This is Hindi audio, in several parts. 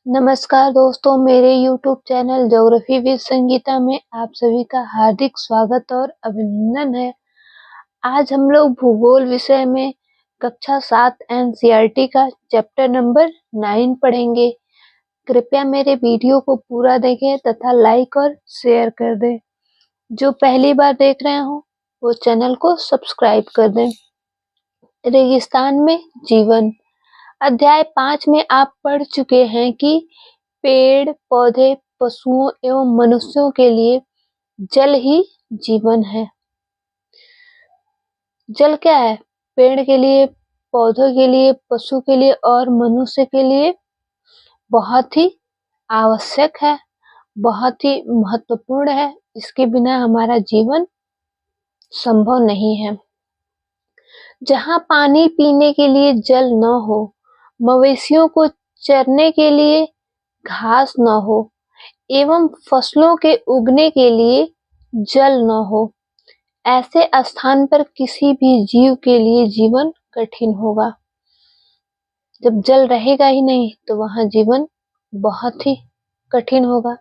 नमस्कार दोस्तों, मेरे YouTube channel geography with Sangeeta में आप सभी का हार्दिक स्वागत और अभिनंदन है। आज हम लोग भूगोल विषय में कक्षा 7 एनसीईआरटी का चैप्टर नंबर 9 पढ़ेंगे। कृपया मेरे वीडियो को पूरा देखें तथा लाइक और शेयर कर दें। जो पहली बार देख रहे हो वो चैनल को सब्सक्राइब कर दें। रेगिस्तान में जीवन अध्याय 5 में आप पढ़ चुके हैं कि पेड़ पौधे, पशुओं एवं मनुष्यों के लिए जल ही जीवन है। जल क्या है? पेड़ के लिए, पौधों के लिए, पशु के लिए और मनुष्य के लिए बहुत ही आवश्यक है, बहुत ही महत्वपूर्ण है। इसके बिना हमारा जीवन संभव नहीं है। जहाँ पानी पीने के लिए जल न हो, मवेशियों को चरने के लिए घास न हो एवं फसलों के उगने के लिए जल न हो, ऐसे स्थान पर किसी भी जीव के लिए जीवन कठिन होगा। जब जल रहेगा ही नहीं तो वहां जीवन बहुत ही कठिन होगा।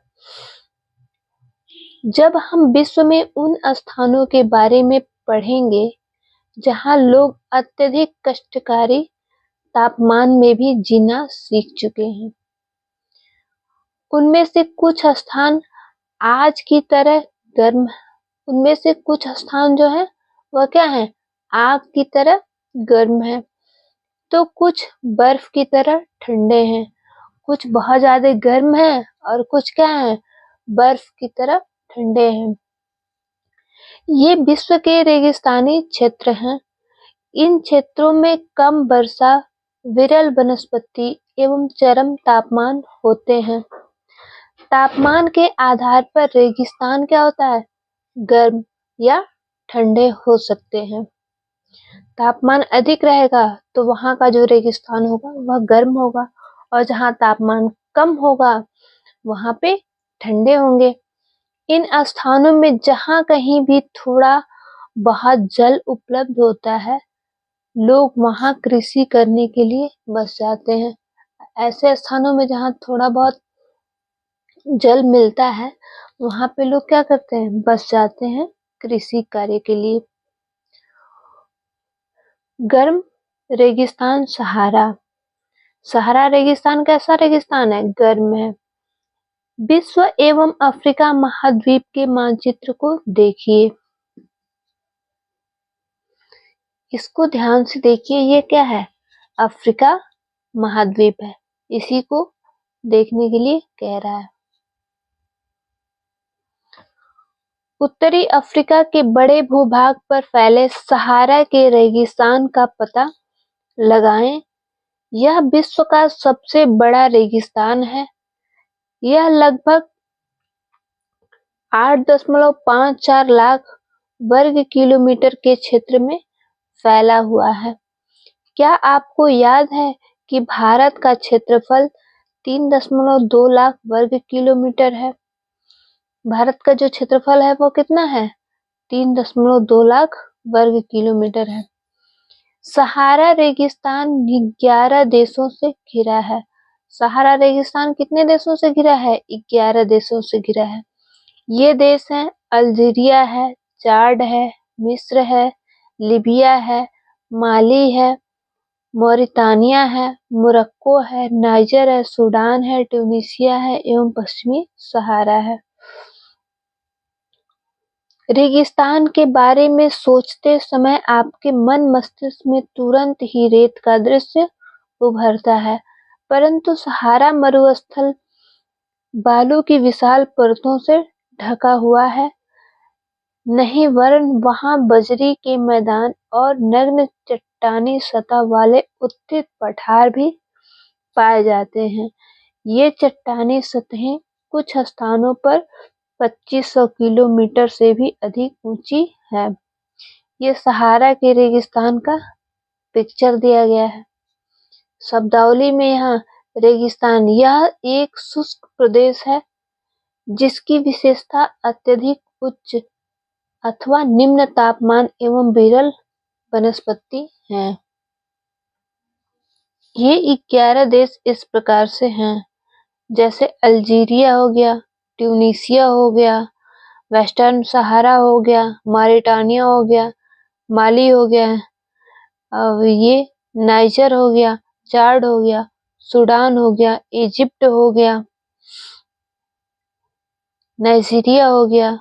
जब हम विश्व में उन स्थानों के बारे में पढ़ेंगे जहां लोग अत्यधिक कष्टकारी तापमान में भी जीना सीख चुके हैं, उनमें से कुछ स्थान आज की तरह गर्म, उनमें से कुछ स्थान जो है वह क्या है? आग की तरह गर्म है, तो कुछ बर्फ की तरह ठंडे हैं, कुछ बहुत ज्यादा गर्म है और कुछ क्या है? बर्फ की तरह ठंडे हैं। ये विश्व के रेगिस्तानी क्षेत्र हैं। इन क्षेत्रों में कम वर्षा, विरल वनस्पति एवं चरम तापमान होते हैं। तापमान के आधार पर रेगिस्तान क्या होता है? गर्म या ठंडे हो सकते हैं। तापमान अधिक रहेगा तो वहां का जो रेगिस्तान होगा वह गर्म होगा और जहां तापमान कम होगा वहां पे ठंडे होंगे। इन स्थानों में जहां कहीं भी थोड़ा बहुत जल उपलब्ध होता है, लोग वहां कृषि करने के लिए बस जाते हैं। ऐसे स्थानों में जहां थोड़ा बहुत जल मिलता है वहां पे लोग क्या करते हैं? बस जाते हैं कृषि कार्य के लिए। गर्म रेगिस्तान सहारा। सहारा रेगिस्तान कैसा रेगिस्तान है? गर्म है। विश्व एवं अफ्रीका महाद्वीप के मानचित्र को देखिए। इसको ध्यान से देखिए, ये क्या है? अफ्रीका महाद्वीप है। इसी को देखने के लिए कह रहा है। उत्तरी अफ्रीका के बड़े भूभाग पर फैले सहारा के रेगिस्तान का पता लगाएं। यह विश्व का सबसे बड़ा रेगिस्तान है। यह लगभग 8.54 लाख वर्ग किलोमीटर के क्षेत्र में फैला हुआ है। क्या आपको याद है कि भारत का क्षेत्रफल 3.2 लाख वर्ग किलोमीटर है? भारत का जो क्षेत्रफल है वो कितना है? 3.2 लाख वर्ग किलोमीटर है। सहारा रेगिस्तान 11 देशों से घिरा है। सहारा रेगिस्तान कितने देशों से घिरा है? 11 देशों से घिरा है। ये देश हैं अल्जीरिया है, चाड है, मिस्र है, लीबिया है, माली है, मौरितानिया है, मोरक्को है, नाइजर है, सूडान है, ट्यूनीशिया है एवं पश्चिमी सहारा है। रेगिस्तान के बारे में सोचते समय आपके मन मस्तिष्क में तुरंत ही रेत का दृश्य उभरता है, परंतु सहारा मरुस्थल बालू की विशाल परतों से ढका हुआ है नहीं, वरन वहां बजरी के मैदान और नग्न चट्टानी सतह वाले उत्थित पठार भी पाए जाते हैं। ये चट्टानी सतहें कुछ स्थानों पर 2500 किलोमीटर से भी अधिक ऊंची है। ये सहारा के रेगिस्तान का पिक्चर दिया गया है। शब्दावली में यहाँ रेगिस्तान यह एक शुष्क प्रदेश है जिसकी विशेषता अत्यधिक उच्च अथवा निम्न तापमान एवं विरल वनस्पति है। ये 11 देश इस प्रकार से हैं: जैसे अल्जीरिया हो गया, ट्यूनीसिया हो गया, वेस्टर्न सहारा हो गया, मॉरिटानिया हो गया, माली हो गया, अब ये नाइजर हो गया, चाड हो गया, सूडान हो गया, इजिप्ट हो गया, नाइजीरिया हो गया।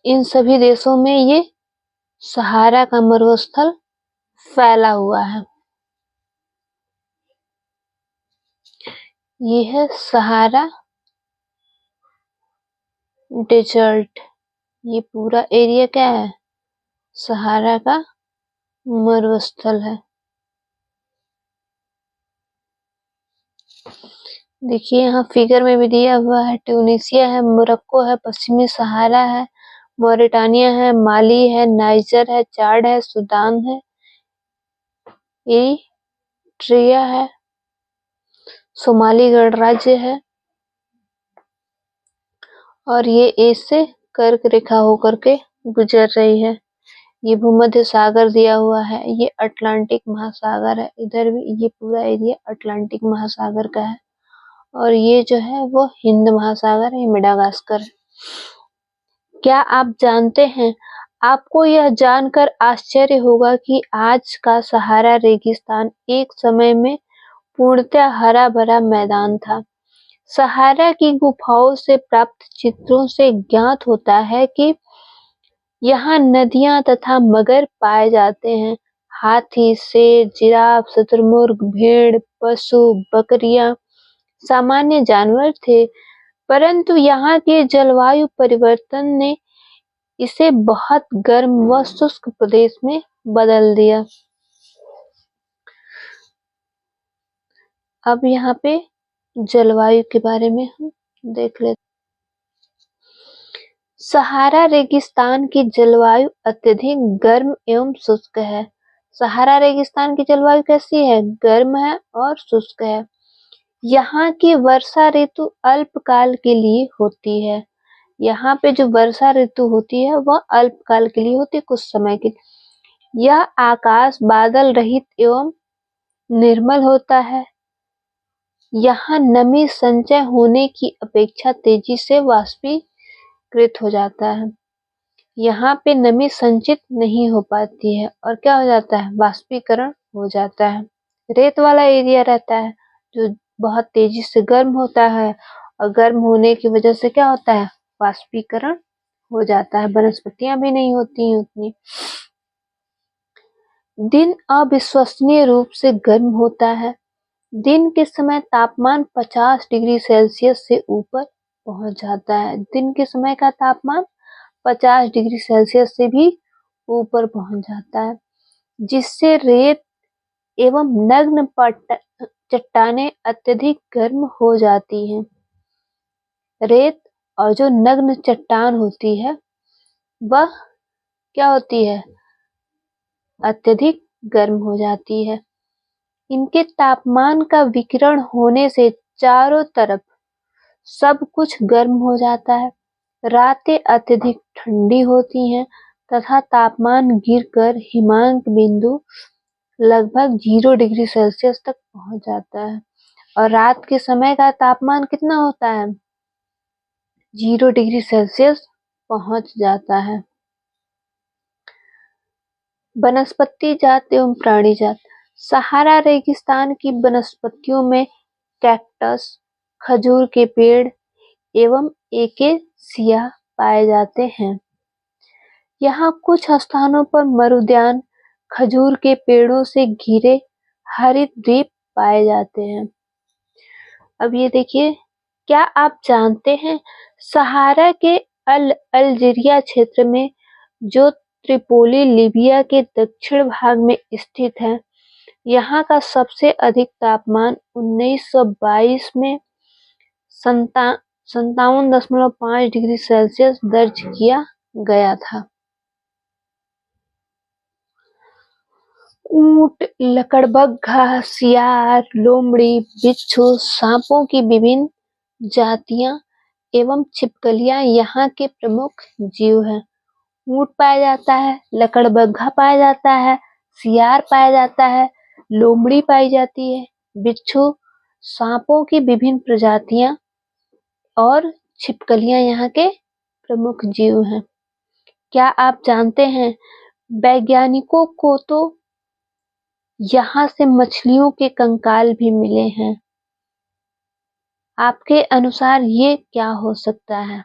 इन सभी देशों में ये सहारा का मरुस्थल फैला हुआ है। ये है सहारा डेजर्ट। ये पूरा एरिया क्या है? सहारा का मरुस्थल है। देखिए यहाँ फिगर में भी दिया हुआ है, ट्यूनीसिया है, मोरक्को है, पश्चिमी सहारा है, मॉरिटानिया है, माली है, नाइजर है, चाड है, सूडान है, एरिट्रिया है, सोमाली गणराज्य है और ये ए से कर्क रेखा होकर के गुजर रही है। ये भूमध्य सागर दिया हुआ है, ये अटलांटिक महासागर है, इधर भी ये पूरा एरिया अटलांटिक महासागर का है और ये जो है वो हिंद महासागर है, मेडागास्कर है। क्या आप जानते हैं, आपको यह जानकर आश्चर्य होगा कि आज का सहारा रेगिस्तान एक समय में पूर्णतः हरा भरा मैदान था। सहारा की गुफाओं से प्राप्त चित्रों से ज्ञात होता है कि यहाँ नदियां तथा मगर पाए जाते हैं। हाथी, शेर, जिराफ, शुतुरमुर्ग, भेड़, पशु, बकरियां सामान्य जानवर थे, परंतु यहाँ के जलवायु परिवर्तन ने इसे बहुत गर्म व शुष्क प्रदेश में बदल दिया। अब यहाँ पे जलवायु के बारे में हम देख लेते। सहारा रेगिस्तान की जलवायु अत्यधिक गर्म एवं शुष्क है। सहारा रेगिस्तान की जलवायु कैसी है? गर्म है और शुष्क है। यहाँ की वर्षा ऋतु अल्पकाल के लिए होती है। यहाँ पे जो वर्षा ऋतु होती है वह अल्पकाल के लिए होती है, कुछ समय के लिए। यह आकाश बादल रहित एवं निर्मल होता है। यहाँ नमी संचय होने की अपेक्षा तेजी से वाष्पीकृत हो जाता है। यहाँ पे नमी संचित नहीं हो पाती है और क्या हो जाता है? वाष्पीकरण हो जाता है। रेत वाला एरिया रहता है जो बहुत तेजी से गर्म होता है और गर्म होने की वजह से क्या होता है? वाष्पीकरण हो जाता है, वनस्पतियां भी नहीं होती हैं उतनी। दिन अविश्वसनीय रूप से गर्म होता है। दिन के समय तापमान 50 डिग्री सेल्सियस से ऊपर पहुंच जाता है। दिन के समय का तापमान 50 डिग्री सेल्सियस से भी ऊपर पहुंच जाता है, जिससे रेत एवं नग्न चट्टानें अत्यधिक गर्म हो जाती हैं। रेत और जो नग्न चट्टान होती है वह क्या होती है? अत्यधिक गर्म हो जाती है। इनके तापमान का विकिरण होने से चारों तरफ सब कुछ गर्म हो जाता है। रातें अत्यधिक ठंडी होती हैं तथा तापमान गिरकर हिमांक बिंदु लगभग 0 डिग्री सेल्सियस तक पहुंच जाता है। और रात के समय का तापमान कितना होता है? 0 डिग्री सेल्सियस पहुंच जाता है। वनस्पति जात एवं प्राणी जात। सहारा रेगिस्तान की वनस्पतियों में कैक्टस, खजूर के पेड़ एवं एकेसिया पाए जाते हैं। यहाँ कुछ स्थानों पर मरुद्यान, खजूर के पेड़ों से घिरे हरित द्वीप पाए जाते हैं। अब ये देखिए, क्या आप जानते हैं सहारा के अल्जीरिया क्षेत्र में जो त्रिपोली लीबिया के दक्षिण भाग में स्थित है, यहाँ का सबसे अधिक तापमान 1922 में 57.5 डिग्री सेल्सियस दर्ज किया गया था। ऊंट, लकड़बग्घा, सियार, लोमड़ी, बिच्छू, सांपों की विभिन्न जातियां एवं छिपकलियां यहाँ के प्रमुख जीव हैं। ऊंट पाया जाता है, लकड़बग्घा पाया जाता है, सियार पाया जाता है, लोमड़ी पाई जाती है, बिच्छू, सांपों की विभिन्न प्रजातियां और छिपकलियां यहाँ के प्रमुख जीव हैं। क्या आप जानते हैं वैज्ञानिकों को तो यहाँ से मछलियों के कंकाल भी मिले हैं। आपके अनुसार ये क्या हो सकता है?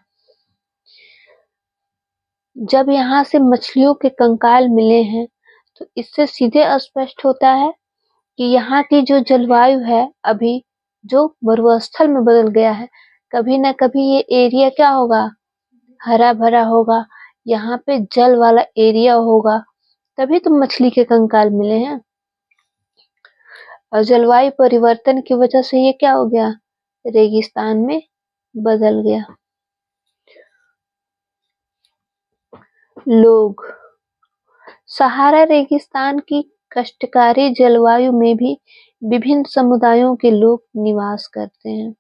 जब यहाँ से मछलियों के कंकाल मिले हैं तो इससे सीधे स्पष्ट होता है कि यहाँ की जो जलवायु है अभी जो मरुस्थल में बदल गया है, कभी ना कभी ये एरिया क्या होगा, हरा भरा होगा, यहाँ पे जल वाला एरिया होगा, तभी तो मछली के कंकाल मिले हैं। और जलवायु परिवर्तन की वजह से ये क्या हो गया, रेगिस्तान में बदल गया। लोग सहारा रेगिस्तान की कष्टकारी जलवायु में भी विभिन्न समुदायों के लोग निवास करते हैं,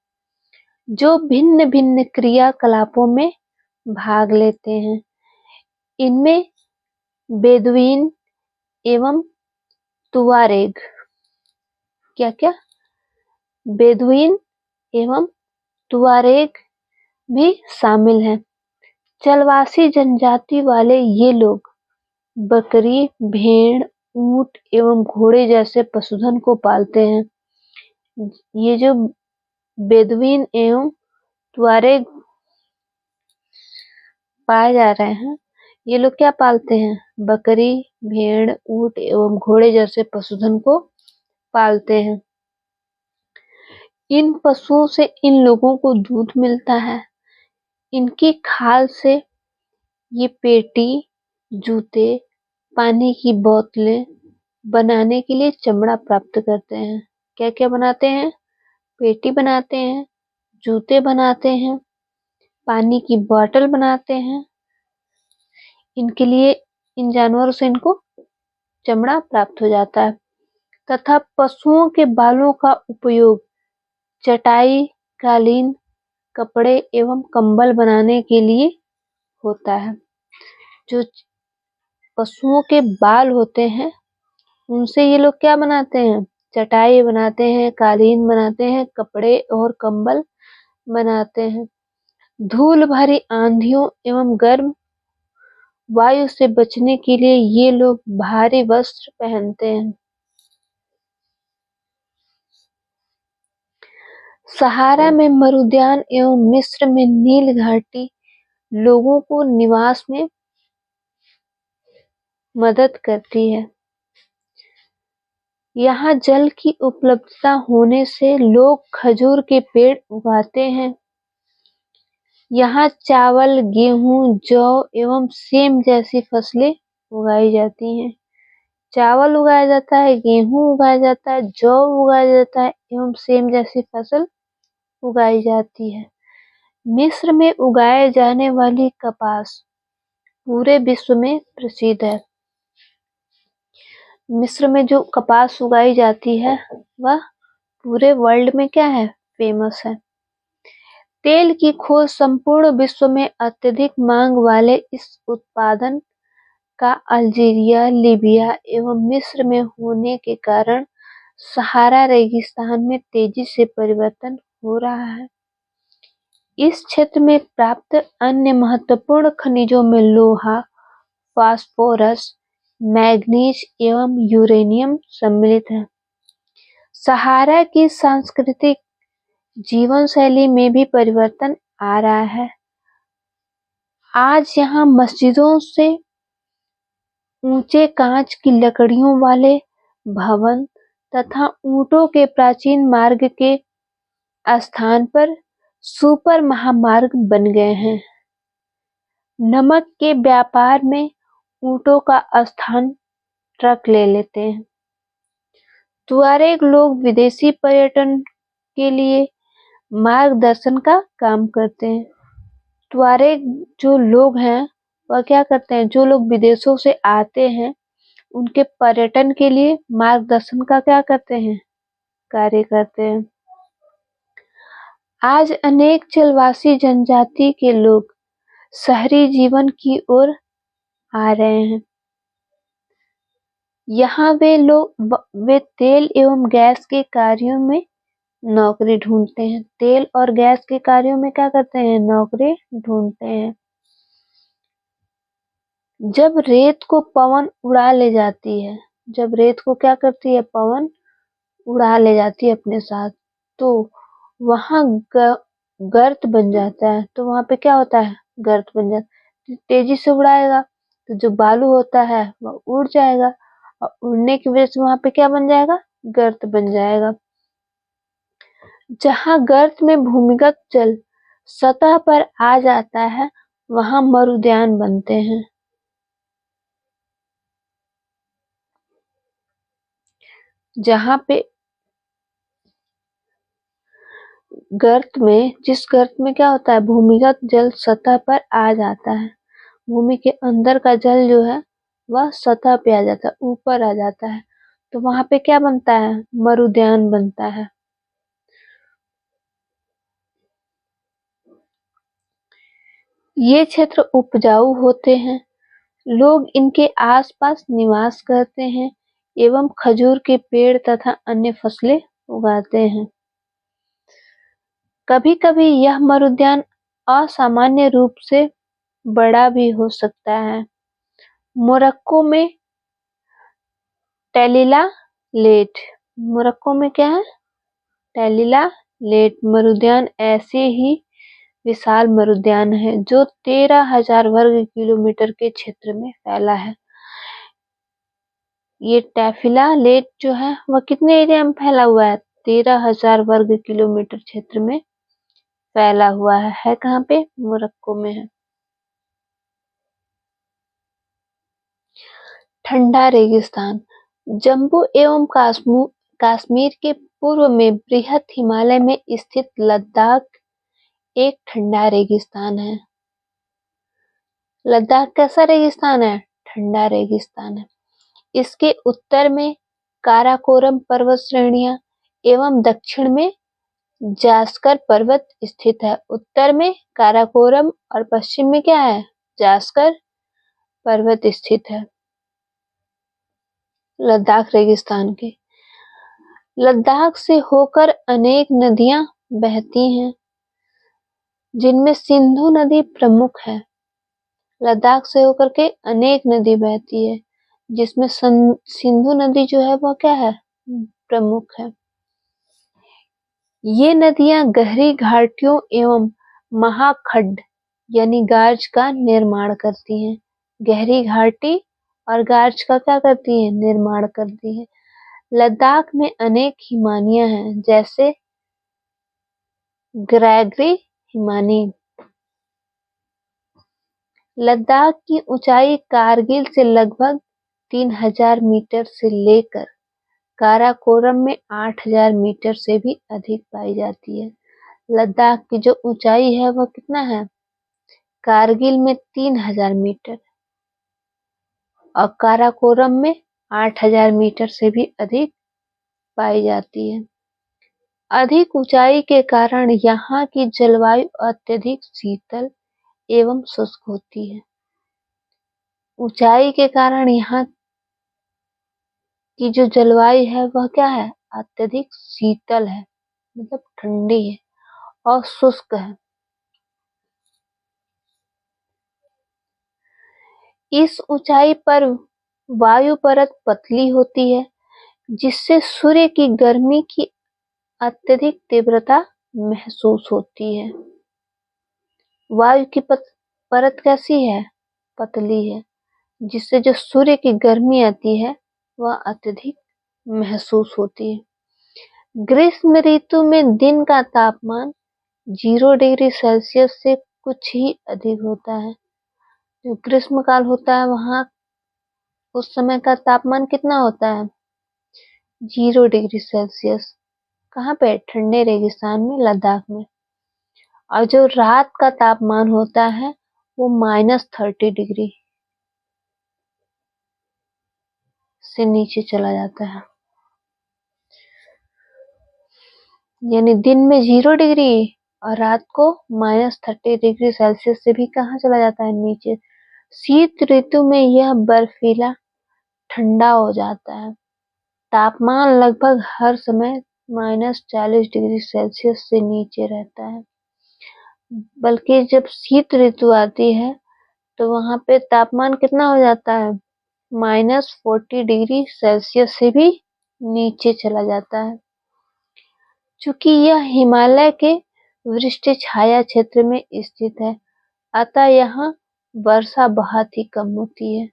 जो भिन्न भिन्न क्रियाकलापों में भाग लेते हैं। इनमें बेदुइन एवं तुआरेग, क्या क्या, बेदुइन एवं तुआरेग भी शामिल हैं। जलवासी जनजाति वाले ये लोग बकरी, भेड़, ऊंट एवं घोड़े जैसे पशुधन को पालते हैं। ये जो बेदुइन एवं तुआरेग पाए जा रहे हैं, ये लोग क्या पालते हैं, बकरी, भेड़, ऊंट एवं घोड़े जैसे पशुधन को पालते हैं। इन पशुओं से इन लोगों को दूध मिलता है। इनकी खाल से ये पेटी, जूते, पानी की बोतलें बनाने के लिए चमड़ा प्राप्त करते हैं। क्या क्या बनाते हैं, पेटी बनाते हैं, जूते बनाते हैं, पानी की बोतल बनाते हैं। इनके लिए, इन जानवरों से इनको चमड़ा प्राप्त हो जाता है। तथा पशुओं के बालों का उपयोग चटाई, कालीन, कपड़े एवं कंबल बनाने के लिए होता है। जो पशुओं के बाल होते हैं उनसे ये लोग क्या बनाते हैं, चटाई बनाते हैं, कालीन बनाते हैं, कपड़े और कंबल बनाते हैं। धूल भरी आंधियों एवं गर्म वायु से बचने के लिए ये लोग भारी वस्त्र पहनते हैं। सहारा में मरुद्यान एवं मिस्र में नील घाटी लोगों को निवास में मदद करती है। यहाँ जल की उपलब्धता होने से लोग खजूर के पेड़ उगाते हैं। यहाँ चावल, गेहूं, जौ एवं सेम जैसी फसलें उगाई जाती हैं। चावल उगाया जाता है, गेहूं उगाया जाता है, जौ उगाया जाता है एवं सेम जैसी फसल उगाई जाती है। मिस्र में उगाए जाने वाली कपास पूरे विश्व में प्रसिद्ध है। मिस्र में जो कपास उगाई जाती है वह पूरे वर्ल्ड में क्या है, फेमस है। तेल की खोज संपूर्ण विश्व में अत्यधिक मांग वाले इस उत्पादन का अल्जीरिया, लीबिया एवं मिस्र में होने के कारण सहारा रेगिस्तान में तेजी से परिवर्तन हो रहा है। इस क्षेत्र में प्राप्त अन्य महत्वपूर्ण खनिजों में लोहा, फास्फोरस, मैग्नीज एवं यूरेनियम सम्मिलित है। सहारा की सांस्कृतिक जीवन शैली में भी परिवर्तन आ रहा है। आज यहाँ मस्जिदों से ऊंचे कांच की लकड़ियों वाले भवन तथा ऊंटों के प्राचीन मार्ग के स्थान पर सुपर महामार्ग बन गए हैं। नमक के व्यापार में ऊंटों का स्थान ट्रक ले लेते हैं। तुआरेग लोग विदेशी पर्यटन के लिए मार्गदर्शन का काम करते हैं। तुआरेग जो लोग हैं वह क्या करते हैं, जो लोग विदेशों से आते हैं उनके पर्यटन के लिए मार्गदर्शन का क्या करते हैं, कार्य करते हैं। आज अनेक जलवासी जनजाति के लोग शहरी जीवन की ओर आ रहे हैं। यहाँ वे तेल एवं गैस के कार्यों में नौकरी ढूंढते हैं। तेल और गैस के कार्यों में क्या करते हैं? नौकरी ढूंढते हैं। जब रेत को पवन उड़ा ले जाती है, जब रेत को क्या करती है? पवन उड़ा ले जाती है अपने साथ, तो वहां गर्त बन जाता है। तो वहां पे क्या होता है? गर्त बन जाता है। तेजी से उड़ाएगा तो जो बालू होता है वह उड़ जाएगा, और उड़ने की वजह से वहां पे क्या बन जाएगा? गर्त बन जाएगा। जहां गर्त में भूमिगत जल सतह पर आ जाता है वहां मरुद्यान बनते हैं। जहां पे जिस गर्त में क्या होता है? भूमिगत जल सतह पर आ जाता है। भूमि के अंदर का जल जो है वह सतह पे आ जाता है, ऊपर आ जाता है, तो वहां पे क्या बनता है? मरुद्यान बनता है। ये क्षेत्र उपजाऊ होते हैं। लोग इनके आसपास निवास करते हैं एवं खजूर के पेड़ तथा अन्य फसलें उगाते हैं। कभी-कभी यह मरुद्यान असामान्य रूप से बड़ा भी हो सकता है। मोरक्को में टेलिला लेट, मोरक्को में क्या है? टेलिला लेट मरुद्यान ऐसे ही विशाल मरुद्यान है जो 13,000 वर्ग किलोमीटर के क्षेत्र में फैला है। ये टैफिला लेक जो है वह कितने एरिया में फैला हुआ है? 13,000 वर्ग किलोमीटर क्षेत्र में फैला हुआ है कहाँ पे? मोरक्को में है। ठंडा रेगिस्तान, जम्मू एवं कश्मीर के पूर्व में बृहद हिमालय में स्थित लद्दाख एक ठंडा रेगिस्तान है। लद्दाख कैसा रेगिस्तान है? ठंडा रेगिस्तान है। इसके उत्तर में काराकोरम पर्वत श्रेणियां एवं दक्षिण में जास्कर पर्वत स्थित है। उत्तर में काराकोरम और पश्चिम में क्या है? जास्कर पर्वत स्थित है लद्दाख रेगिस्तान के। लद्दाख से होकर अनेक नदियां बहती हैं जिनमें सिंधु नदी प्रमुख है। लद्दाख से होकर के अनेक नदी बहती है जिसमें सिंधु नदी जो है वह क्या है? प्रमुख है। ये नदियां गहरी घाटियों एवं महाखड्ड यानी गार्ज का निर्माण करती हैं। गहरी घाटी और गार्ज का क्या करती हैं? निर्माण करती हैं। लद्दाख में अनेक हिमानियां हैं जैसे ग्रेगरी हिमानी। लद्दाख की ऊंचाई कारगिल से लगभग 3,000 मीटर से लेकर काराकोरम में 8,000 मीटर से भी अधिक पाई जाती है। लद्दाख की जो ऊंचाई है वह कितना है? कारगिल में 3,000 मीटर और काराकोरम में 8,000 मीटर से भी अधिक पाई जाती है। अधिक ऊंचाई के कारण यहाँ की जलवायु अत्यधिक शीतल एवं शुष्क होती है। ऊंचाई के कारण यहाँ की जो जलवायु है वह क्या है? अत्यधिक शीतल है, मतलब ठंडी है और शुष्क है। इस ऊंचाई पर वायु परत पतली होती है जिससे सूर्य की गर्मी की अत्यधिक तीव्रता महसूस होती है। वायु की परत कैसी है? पतली है, जिससे जो सूर्य की गर्मी आती है वह अत्यधिक महसूस होती है। ग्रीष्म ऋतु में दिन का तापमान 0 डिग्री सेल्सियस से कुछ ही अधिक होता है। जो ग्रीष्म काल होता है वहां उस समय का तापमान कितना होता है? 0 डिग्री सेल्सियस। कहाँ पे? ठंडे रेगिस्तान में, लद्दाख में। और जो रात का तापमान होता है वो -30 डिग्री से नीचे चला जाता है। यानी दिन में 0 डिग्री और रात को -30 डिग्री सेल्सियस से भी कहाँ चला जाता है? नीचे। शीत ऋतु में यह बर्फीला ठंडा हो जाता है। तापमान लगभग हर समय -40 डिग्री सेल्सियस से नीचे रहता है। बल्कि जब शीत ऋतु आती है तो वहां पे तापमान कितना हो जाता है, -40 डिग्री सेल्सियस से भी नीचे चला जाता है। चूंकि यह हिमालय के वृष्ट छाया क्षेत्र में स्थित है, अतः यहाँ वर्षा बहुत ही कम होती है।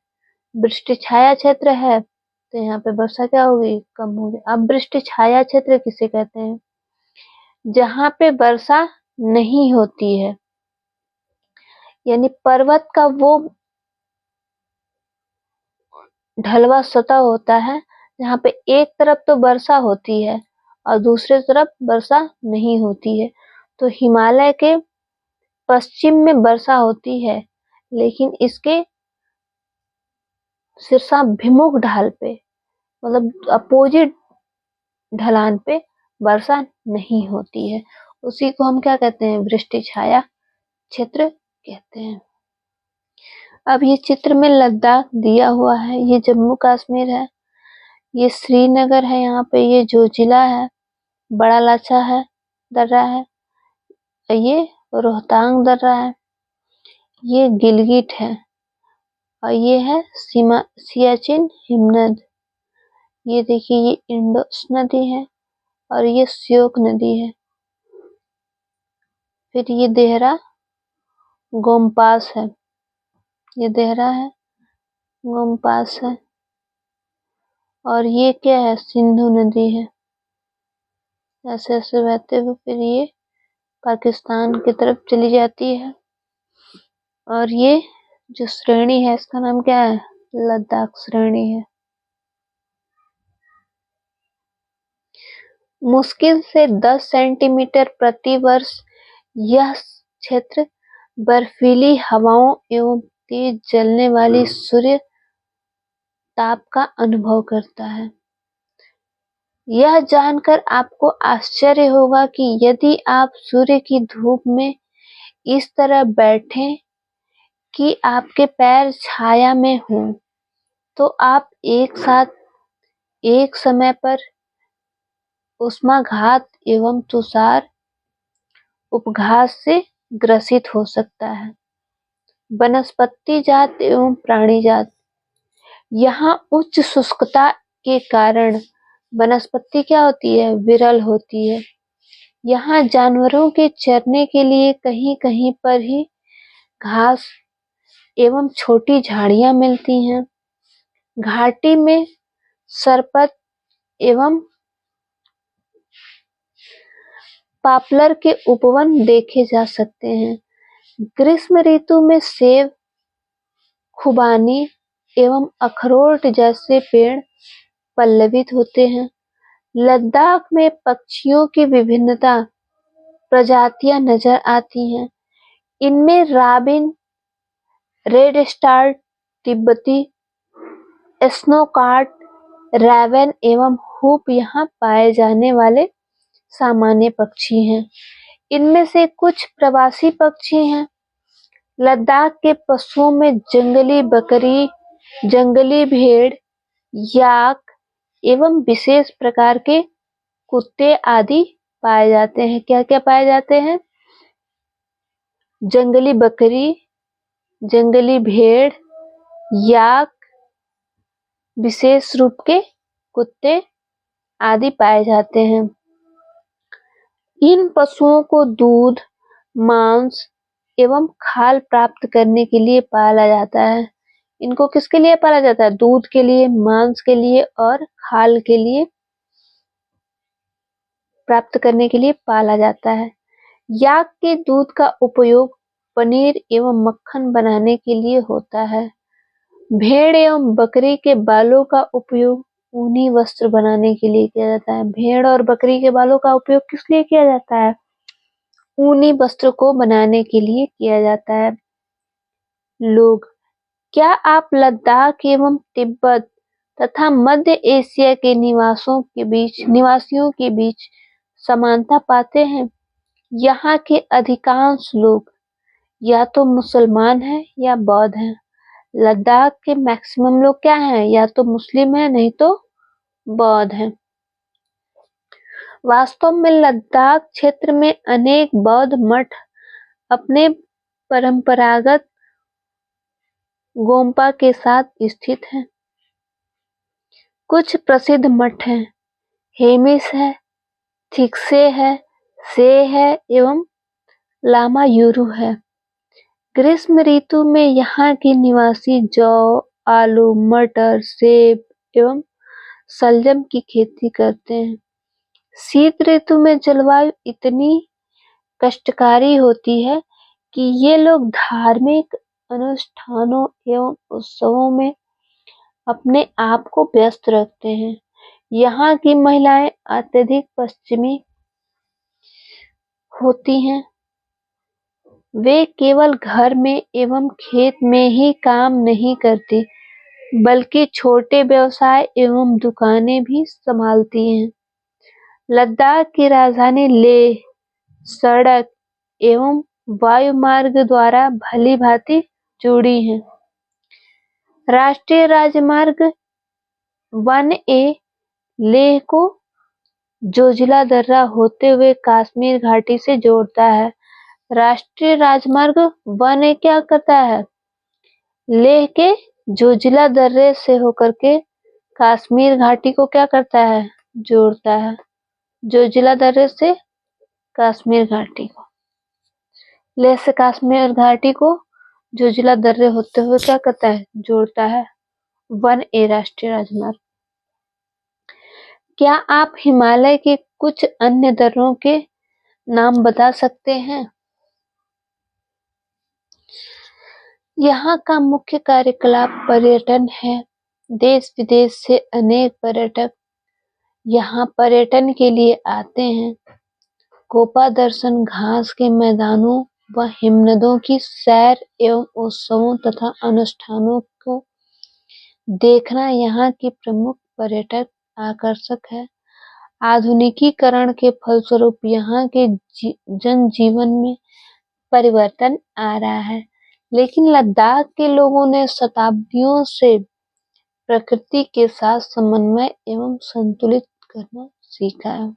वृष्ट छाया क्षेत्र है तो यहाँ पे वर्षा क्या होगी, कम होगी। अब वृष्ट छाया क्षेत्र किसे कहते हैं, जहाँ पे वर्षा नहीं होती है, यानी पर्वत का वो ढलवा सतह होता है जहाँ पे एक तरफ तो वर्षा होती है और दूसरे तरफ वर्षा नहीं होती है। तो हिमालय के पश्चिम में वर्षा होती है, लेकिन इसके शीर्षाभिमुख ढाल पे, मतलब अपोजिट ढलान पे वर्षा नहीं होती है। उसी को हम क्या कहते हैं, वृष्टि छाया क्षेत्र कहते हैं। अब ये चित्र में लद्दाख दिया हुआ है, ये जम्मू कश्मीर है, ये श्रीनगर है, यहाँ पे ये जोजिला है, बड़ा लाचा है, दर्रा है, ये रोहतांग दर्रा है, ये गिलगिट है, और ये है सियाचिन हिमनद। ये देखिए ये इंडस नदी है और ये श्योक नदी है। फिर ये देहरा गोमपास है, ये देहरा है, गोमपास है, और ये क्या है, सिंधु नदी है। ऐसे ऐसे बहते हुए फिर ये पाकिस्तान की तरफ चली जाती है। और ये जो श्रेणी है इसका नाम क्या है, लद्दाख श्रेणी है। मुश्किल से 10 सेंटीमीटर प्रति वर्ष यह क्षेत्र बर्फीली हवाओं एवं तेज जलने वाली सूर्य ताप का अनुभव करता है। यह जानकर आपको आश्चर्य होगा कि यदि आप सूर्य की धूप में इस तरह बैठें कि आपके पैर छाया में हों, तो आप एक साथ एक समय पर उष्माघात एवं तुषार उपघात से ग्रसित हो सकता है। वनस्पति जात एवं प्राणी जात, यहाँ उच्च शुष्कता के कारण वनस्पति क्या होती है, विरल होती है। यहाँ जानवरों के चरने के लिए कहीं कहीं पर ही घास एवं छोटी झाड़ियां मिलती हैं। घाटी में सरपत एवं पॉपलर के उपवन देखे जा सकते हैं। ग्रीष्म ऋतु में सेब, खुबानी एवं अखरोट जैसे पेड़ पल्लवित होते हैं। लद्दाख में पक्षियों की विभिन्नता प्रजातियां नजर आती हैं। इनमें राबिन, रेड स्टार्ट, तिब्बती स्नोकार्ट, रैवन एवं हुप यहाँ पाए जाने वाले सामान्य पक्षी हैं। इनमें से कुछ प्रवासी पक्षी हैं। लद्दाख के पशुओं में जंगली बकरी, जंगली भेड़, याक एवं विशेष प्रकार के कुत्ते आदि पाए जाते हैं। क्या क्या पाए जाते हैं, जंगली बकरी, जंगली भेड़, याक, विशेष रूप के कुत्ते आदि पाए जाते हैं। इन पशुओं को दूध, मांस एवं खाल प्राप्त करने के लिए पाला जाता है। इनको किसके लिए पाला जाता है, दूध के लिए, मांस के लिए और खाल के लिए प्राप्त करने के लिए पाला जाता है। याक के दूध का उपयोग पनीर एवं मक्खन बनाने के लिए होता है। भेड़ एवं बकरी के बालों का उपयोग ऊनी वस्त्र बनाने के लिए किया जाता है। भेड़ और बकरी के बालों का उपयोग किस लिए किया जाता है, ऊनी वस्त्र को बनाने के लिए किया जाता है। लोग, क्या आप लद्दाख एवं तिब्बत तथा मध्य एशिया के निवासियों के बीच समानता पाते हैं? यहाँ के अधिकांश लोग या तो मुसलमान हैं या बौद्ध हैं। लद्दाख के मैक्सिमम लोग क्या हैं, या तो मुस्लिम हैं नहीं तो बौद्ध हैं। वास्तव में लद्दाख क्षेत्र में अनेक बौद्ध मठ अपने परंपरागत गोम्पा के साथ स्थित हैं। कुछ प्रसिद्ध मठ हैं, हेमिस है, थिक्से है, से है एवं लामा यूरू है। ग्रीष्म ऋतु में यहाँ के निवासी जौ, आलू, मटर, सेब एवं शलजम की खेती करते हैं। शीत ऋतु में जलवायु इतनी कष्टकारी होती है कि ये लोग धार्मिक अनुष्ठानों एवं उत्सवों में अपने आप को व्यस्त रखते हैं। यहाँ की महिलाएं अत्यधिक पश्चिमी होती हैं। वे केवल घर में एवं खेत में ही काम नहीं करती, बल्कि छोटे व्यवसाय एवं दुकानें भी संभालती हैं। लद्दाख की राजधानी लेह सड़क एवं वायुमार्ग द्वारा भली-भांति जुड़ी है। राष्ट्रीय राजमार्ग 1A लेह को जोजिला दर्रा होते हुए कश्मीर घाटी से जोड़ता है। राष्ट्रीय राजमार्ग 1A क्या करता है, लेह के जोजिला दर्रे से होकर के कश्मीर घाटी को क्या करता है, जोड़ता है। जोजिला दर्रे से कश्मीर घाटी को, लेह से कश्मीर घाटी को जोजिला दर्रे होते हुए क्या करता है, जोड़ता है। 1A राष्ट्रीय राजमार्ग। क्या आप हिमालय के कुछ अन्य दर्रों के नाम बता सकते हैं? यहाँ का मुख्य कार्यकलाप पर्यटन है। देश विदेश से अनेक पर्यटक यहाँ पर्यटन के लिए आते हैं। कोपा दर्शन घास के मैदानों व हिमनदों की सैर एवं उत्सवों तथा अनुष्ठानों को देखना यहाँ की प्रमुख पर्यटक आकर्षक है। आधुनिकीकरण के फलस्वरूप यहाँ के जनजीवन में परिवर्तन आ रहा है, लेकिन लद्दाख के लोगों ने शताब्दियों से प्रकृति के साथ समन्वय एवं संतुलित करना सीखा है।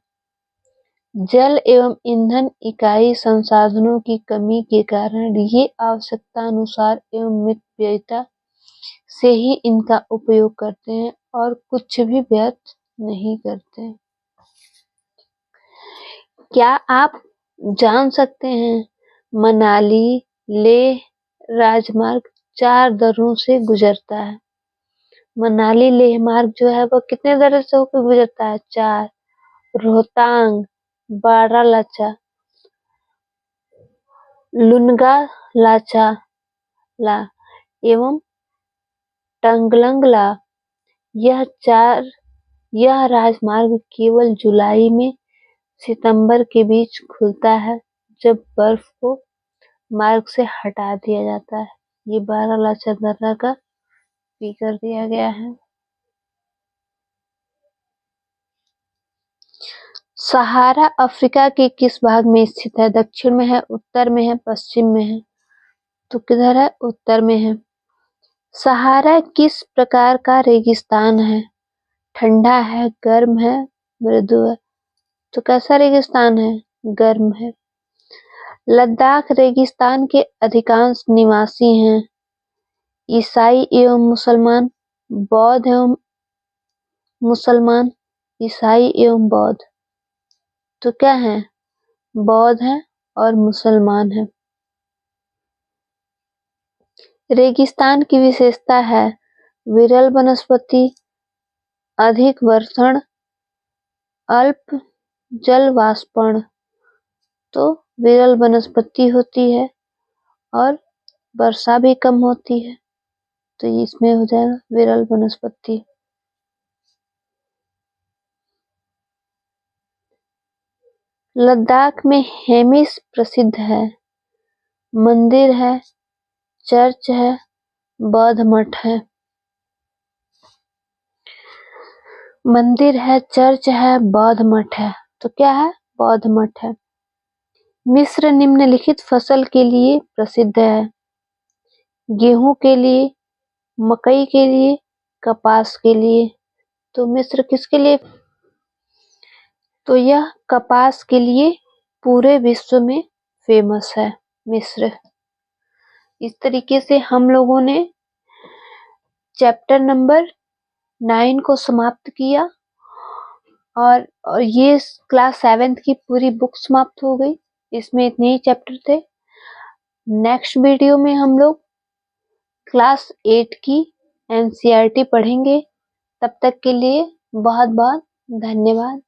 जल एवं ईंधन इकाई संसाधनों की कमी के कारण ये आवश्यकता अनुसार एवं मितव्ययिता से ही इनका उपयोग करते हैं और कुछ भी व्यर्थ नहीं करते। क्या आप जान सकते हैं मनाली लेह राजमार्ग 4 दर्रों से गुजरता है। मनाली लेह मार्ग जो है वो कितने दर्रे से होकर गुजरता है, 4। रोहतांग, बारालाचा, लुनगा लाचा ला एवं टंगलंगला। यह राजमार्ग केवल जुलाई में सितंबर के बीच खुलता है, जब बर्फ को मार्ग से हटा दिया जाता है। ये बारालाचा दर्रा का भी कर दिया गया है। सहारा अफ्रीका के किस भाग में स्थित है? दक्षिण में है, उत्तर में है, पश्चिम में है? तो किधर है? उत्तर में है। सहारा किस प्रकार का रेगिस्तान है? ठंडा है, गर्म है, मृदु है? तो कैसा रेगिस्तान है? गर्म है। लद्दाख रेगिस्तान के अधिकांश निवासी हैं ईसाई एवं मुसलमान, बौद्ध एवं मुसलमान, ईसाई एवं बौद्ध। तो क्या है? बौद्ध है और मुसलमान है। रेगिस्तान की विशेषता है विरल वनस्पति, अधिक वर्षण, अल्प जलवाष्पण। तो विरल वनस्पति होती है और वर्षा भी कम होती है, तो इसमें हो जाएगा विरल वनस्पति। लद्दाख में हेमिस प्रसिद्ध है। मंदिर है, चर्च है, बौद्ध मठ है। मंदिर है, चर्च है, बौद्ध मठ है। तो क्या है? बौद्ध मठ है। मिस्र निम्नलिखित फसल के लिए प्रसिद्ध है। गेहूं के लिए, मकई के लिए, कपास के लिए। तो मिस्र किसके लिए? तो यह कपास के लिए पूरे विश्व में फेमस है, मिस्र। इस तरीके से हम लोगों ने चैप्टर नंबर 9 को समाप्त किया और ये क्लास 7th की पूरी बुक समाप्त हो गई। इसमें इतने ही चैप्टर थे। नेक्स्ट वीडियो में हम लोग क्लास 8 की एनसीईआरटी पढ़ेंगे। तब तक के लिए बहुत बहुत धन्यवाद।